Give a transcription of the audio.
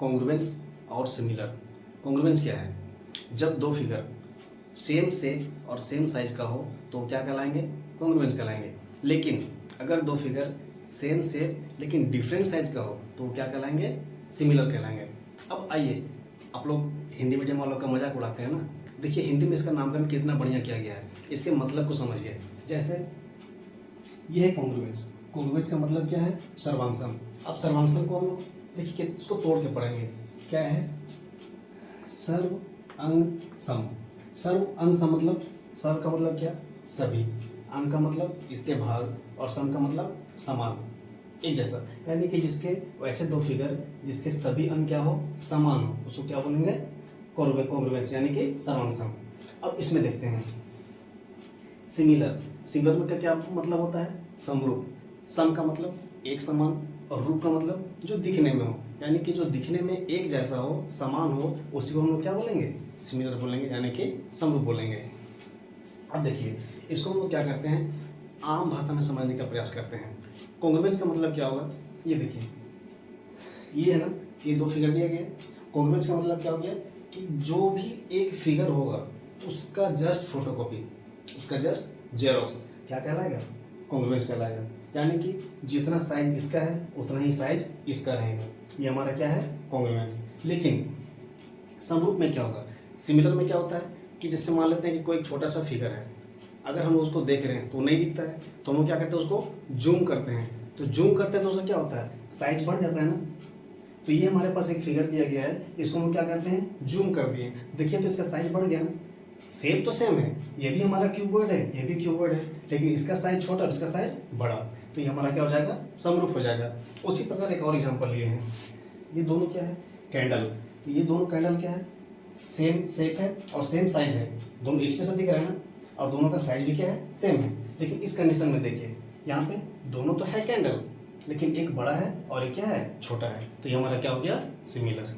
Congruence और similar. Congruence क्या है? जब दो फिगर सेम शेप और सेम साइज का हो तो क्या कहलाएंगे? कॉन्ग्रुएंस कहलाएंगे। लेकिन अगर दो फिगर सेम शेप लेकिन डिफरेंट साइज का हो तो क्या कहलाएंगे? सिमिलर कहलाएंगे। अब आइए, आप लोग हिंदी मीडियम वालों का मजाक उड़ाते हैं ना, देखिए हिंदी में इसका नामकरण कितना बढ़िया किया गया है, इसके मतलब को समझिए। जैसे ये है कॉन्ग्रुएंस। कॉन्ग्रुएंस का मतलब क्या है? सर्वांगसम। अब सर्वांगसम को हम लोग देखिए कि इसको तोड़ के पढ़ेंगे। क्या है? सर्व अंग सम। सर्व अंग सम मतलब, सर्व का मतलब क्या? सभी, अंग का मतलब इसके भाग, और सम का मतलब समान, एक जैसा। यानी कि जिसके वैसे दो फिगर जिसके सभी अंग क्या हो? समान हो, उसको क्या बोलेंगे? कॉन्ग्रुएंस, यानी कि सर्वांगसम। अब इसमें देखते हैं सिमिलर। सिमिलर में क्या मतलब होता है? समरूप। सम का मतलब एक समान, और रूप का मतलब जो दिखने में हो, यानी कि जो दिखने में एक जैसा हो, समान हो, उसी को हम लोग क्या बोलेंगे? सिमिलर बोलेंगे, यानी कि समरूप बोलेंगे। अब देखिए, इसको हम लोग क्या करते हैं, आम भाषा में समझने का प्रयास करते हैं। कॉन्ग्रुएंस का मतलब क्या होगा? ये देखिए, ये है ना, ये दो फिगर दिया गया। कॉन्ग्रुएंस का मतलब क्या हो गया कि जो भी एक फिगर होगा उसका जस्ट फोटोकॉपी, उसका जस्ट जेरोक्स क्या कहलाएगा? कॉन्ग्रुएंस कहलाएगा। यानी कि जितना साइज इसका है उतना ही साइज इसका रहेगा, ये हमारा क्या है? कॉन्ग्रुएंस। लेकिन समरूप में क्या होगा? सिमिलर में क्या होता है कि जैसे मान लेते हैं कि कोई एक छोटा सा फिगर है, अगर हम उसको देख रहे हैं तो नहीं दिखता है, तो हम लोग क्या करते हैं? उसको जूम करते हैं। तो जूम करते हैं तो उसका क्या होता है? साइज बढ़ जाता है ना। तो ये हमारे पास एक फिगर दिया गया है, इसको हम क्या करते हैं? जूम कर दिए, देखिए तो इसका साइज बढ़ गया ना। सेम तो सेम है, ये भी हमारा क्यूबवर्ड है, ये भी क्यूबवर्ड है, लेकिन इसका साइज छोटा और इसका साइज बड़ा, तो ये हमारा क्या हो जाएगा? समरूप हो जाएगा। उसी प्रकार एक और एग्जांपल लिए हैं, ये दोनों क्या है? कैंडल। तो ये दोनों कैंडल क्या है? सेम शेप है और सेम साइज है, दोनों एक जैसा दिख रहा है ना, और दोनों का साइज भी क्या है? सेम है। लेकिन इस कंडीशन में देखिए, यहाँ पे दोनों तो है कैंडल, लेकिन एक बड़ा है और एक क्या है? छोटा है, तो ये हमारा क्या हो गया? सिमिलर।